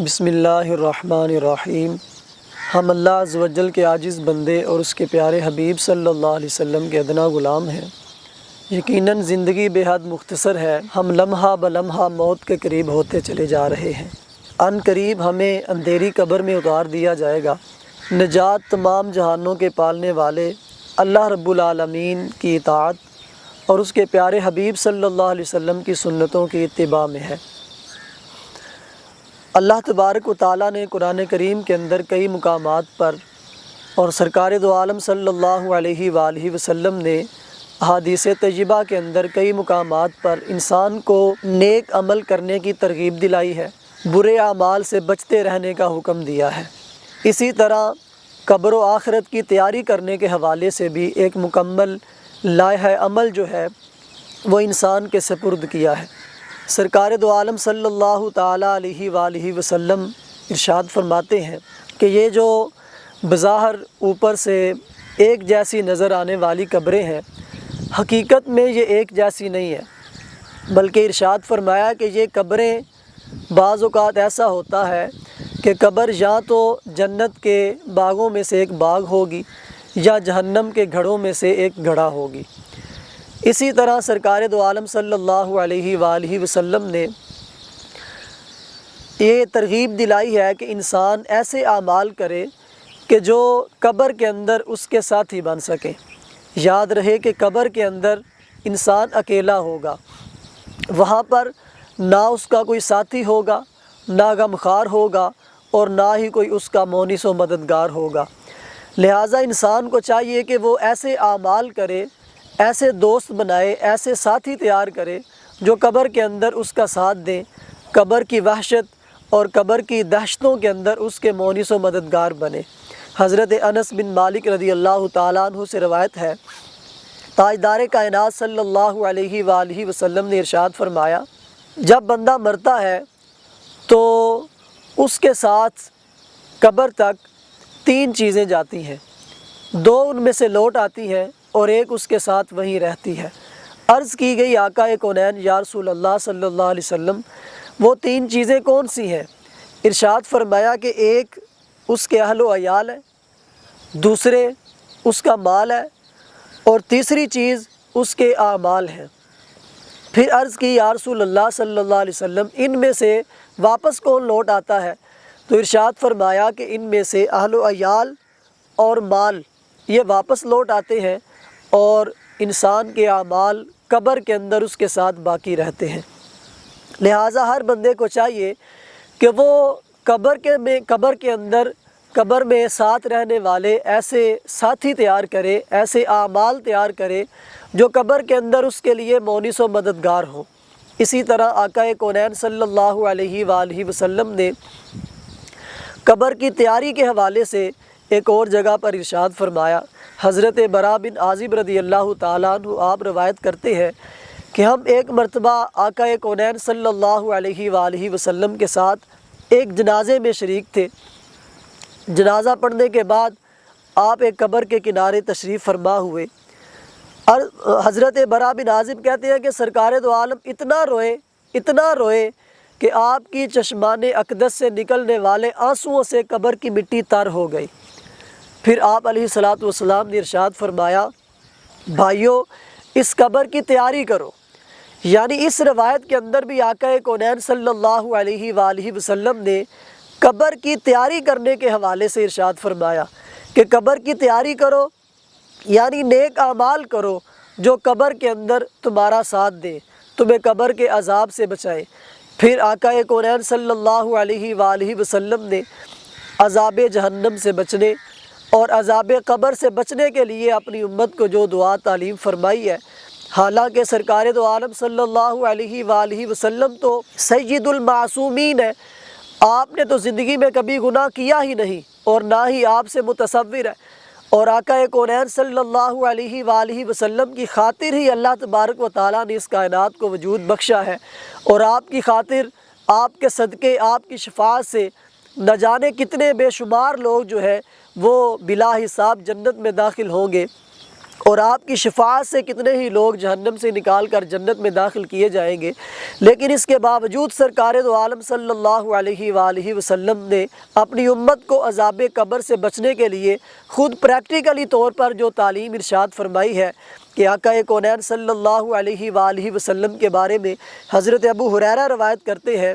بسم اللہ الرحمن الرحیم۔ ہم اللہ عز و جل کے عاجز بندے اور اس کے پیارے حبیب صلی اللہ علیہ وسلم کے ادنا غلام ہیں۔ یقیناً زندگی بے حد مختصر ہے، ہم لمحہ بلمحہ موت کے قریب ہوتے چلے جا رہے ہیں۔ ان قریب ہمیں اندھیری قبر میں اتار دیا جائے گا۔ نجات تمام جہانوں کے پالنے والے اللہ رب العالمین کی اطاعت اور اس کے پیارے حبیب صلی اللہ علیہ وسلم کی سنتوں کی اتباع میں ہے۔ اللہ تبارک و تعالیٰ نے قرآن کریم کے اندر کئی مقامات پر اور سرکار دو عالم صلی اللہ علیہ وآلہ وسلم نے احادیث طیبہ کے اندر کئی مقامات پر انسان کو نیک عمل کرنے کی ترغیب دلائی ہے، برے اعمال سے بچتے رہنے کا حکم دیا ہے۔ اسی طرح قبر و آخرت کی تیاری کرنے کے حوالے سے بھی ایک مکمل لائحہ عمل جو ہے وہ انسان کے سپرد کیا ہے۔ سرکار دو عالم صلی اللہ تعالیٰ علیہ وآلہ وسلم ارشاد فرماتے ہیں کہ یہ جو بظاہر اوپر سے ایک جیسی نظر آنے والی قبریں ہیں، حقیقت میں یہ ایک جیسی نہیں ہے، بلکہ ارشاد فرمایا کہ یہ قبریں بعض اوقات ایسا ہوتا ہے کہ قبر یا تو جنت کے باغوں میں سے ایک باغ ہوگی یا جہنم کے گھڑوں میں سے ایک گھڑا ہوگی۔ اسی طرح سرکار دو عالم صلی اللہ علیہ وآلہ وسلم نے یہ ترغیب دلائی ہے کہ انسان ایسے اعمال کرے کہ جو قبر کے اندر اس کے ساتھی بن سکیں۔ یاد رہے کہ قبر کے اندر انسان اکیلا ہوگا، وہاں پر نہ اس کا کوئی ساتھی ہوگا، نہ غمخوار ہوگا اور نہ ہی کوئی اس کا مونس و مددگار ہوگا۔ لہٰذا انسان کو چاہیے کہ وہ ایسے اعمال کرے، ایسے دوست بنائے، ایسے ساتھی تیار کرے جو قبر کے اندر اس کا ساتھ دیں، قبر کی وحشت اور قبر کی دہشتوں کے اندر اس کے مونس و مددگار بنے۔ حضرت انس بن مالک رضی اللہ تعالیٰ عنہ سے روایت ہے، تاجدار کائنات صلی اللہ علیہ وآلہ وسلم نے ارشاد فرمایا، جب بندہ مرتا ہے تو اس کے ساتھ قبر تک 3 چیزیں جاتی ہیں، 2 ان میں سے لوٹ آتی ہیں اور ایک اس کے ساتھ وہیں رہتی ہے۔ عرض کی گئی آقا کونین یا رسول اللہ صلی اللہ علیہ وسلم وہ 3 چیزیں کون سی ہیں؟ ارشاد فرمایا کہ ایک اس کے اہل و عیال ہے، دوسرے اس کا مال ہے اور تیسری چیز اس کے اعمال ہیں۔ پھر عرض کی یا رسول اللہ صلی اللہ علیہ وسلم ان میں سے واپس کون لوٹ آتا ہے؟ تو ارشاد فرمایا کہ ان میں سے اہل و عیال اور مال یہ واپس لوٹ آتے ہیں اور انسان کے اعمال قبر کے اندر اس کے ساتھ باقی رہتے ہیں۔ لہٰذا ہر بندے کو چاہیے کہ وہ قبر میں ساتھ رہنے والے ایسے ساتھی تیار کرے، ایسے اعمال تیار کرے جو قبر کے اندر اس کے لیے مونس و مددگار ہوں۔ اسی طرح آقا کونین صلی اللہ علیہ وآلہ وسلم نے قبر کی تیاری کے حوالے سے ایک اور جگہ پر ارشاد فرمایا۔ حضرت براء بن عازب رضی اللہ تعالیٰ عنہ آپ روایت کرتے ہیں کہ ہم ایک مرتبہ آقا کونین صلی اللہ علیہ وآلہ وسلم کے ساتھ ایک جنازے میں شریک تھے۔ جنازہ پڑھنے کے بعد آپ ایک قبر کے کنارے تشریف فرما ہوئے۔ اور حضرت براء بن عازب کہتے ہیں کہ سرکار دو عالم اتنا روئے کہ آپ کی چشمان اقدس سے نکلنے والے آنسوؤں سے قبر کی مٹی تر ہو گئی۔ پھر آپ علیہ الصلوۃ والسلام نے ارشاد فرمایا، بھائیو اس قبر کی تیاری کرو۔ یعنی اس روایت کے اندر بھی آقا کونین صلی اللہ علیہ وآلہ وسلم نے قبر کی تیاری کرنے کے حوالے سے ارشاد فرمایا کہ قبر کی تیاری کرو، یعنی نیک اعمال کرو جو قبر کے اندر تمہارا ساتھ دیں، تمہیں قبر کے عذاب سے بچائیں۔ پھر آقا کونین صلی اللہ علیہ وآلہ وسلم نے عذاب جہنم سے بچنے اور عذاب قبر سے بچنے کے لیے اپنی امت کو جو دعا تعلیم فرمائی ہے، حالانکہ سرکار دو عالم صلی اللہ علیہ وآلہ وسلم تو سید المعصومین ہے، آپ نے تو زندگی میں کبھی گناہ کیا ہی نہیں اور نہ ہی آپ سے متصور ہے، اور آقا کونین صلی اللہ علیہ وآلہ وسلم کی خاطر ہی اللہ تبارک و تعالیٰ نے اس کائنات کو وجود بخشا ہے، اور آپ کی خاطر، آپ کے صدقے، آپ کی شفاعت سے نہ جانے کتنے بے شمار لوگ جو ہے وہ بلا حساب جنت میں داخل ہوں گے۔ اور آپ کی شفاعت سے کتنے ہی لوگ جہنم سے نکال کر جنت میں داخل کیے جائیں گے، لیکن اس کے باوجود سرکار دو عالم صلی اللہ علیہ وآلہ وسلم نے اپنی امت کو عذاب قبر سے بچنے کے لیے خود پریکٹیکلی طور پر جو تعلیم ارشاد فرمائی ہے کہ آقا کونین صلی اللہ علیہ وآلہ وسلم کے بارے میں حضرت ابو ہریرہ روایت کرتے ہیں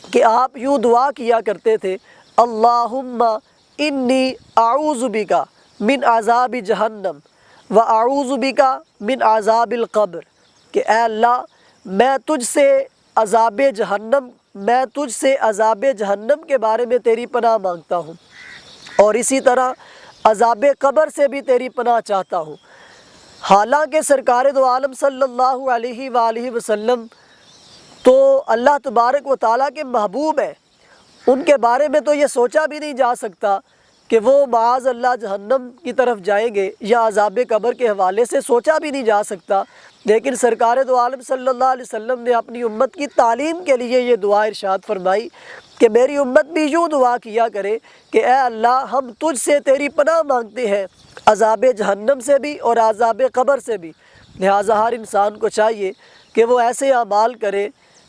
کہ آپ یوں دعا کیا کرتے تھے، اللہم انی اعوذ بک من عذاب جہنم وَأَعُوذُ بِكَ مِنْ عَذَابِ الْقَبْرِ، کہ اے اللہ میں تجھ سے عذاب جہنم کے بارے میں تیری پناہ مانگتا ہوں، اور اسی طرح عذاب قبر سے بھی تیری پناہ چاہتا ہوں۔ حالانکہ سرکار دو عالم صلی اللہ علیہ وآلہ وسلم تو اللہ تبارک و تعالیٰ کے محبوب ہیں، ان کے بارے میں تو یہ سوچا بھی نہیں جا سکتا کہ وہ معاذ اللہ جہنم کی طرف جائیں گے، یا عذاب قبر کے حوالے سے سوچا بھی نہیں جا سکتا، لیکن سرکار دو عالم صلی اللہ علیہ وسلم نے اپنی امت کی تعلیم کے لیے یہ دعا ارشاد فرمائی کہ میری امت بھی یوں دعا کیا کرے کہ اے اللہ ہم تجھ سے تیری پناہ مانگتے ہیں عذاب جہنم سے بھی اور عذاب قبر سے بھی۔ لہٰذا ہر انسان کو چاہیے کہ وہ ایسے اعمال کرے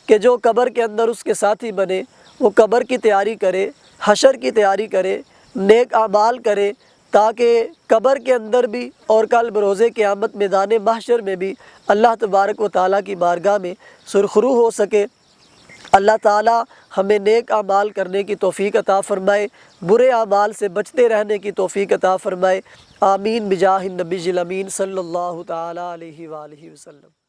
کہ جو قبر کے اندر اس کے ساتھی بنے، وہ قبر کی تیاری کرے، حشر کی تیاری کرے، نیک اعمال کرے، تاکہ قبر کے اندر بھی اور کل بروز قیامت میدان محشر میں بھی اللہ تبارک و تعالیٰ کی بارگاہ میں سرخرو ہو سکے۔ اللہ تعالیٰ ہمیں نیک اعمال کرنے کی توفیق عطا فرمائے، برے اعمال سے بچتے رہنے کی توفیق عطا فرمائے۔ آمین بجاہ النبی الامین صلی اللہ تعالیٰ علیہ وآلہ وسلم۔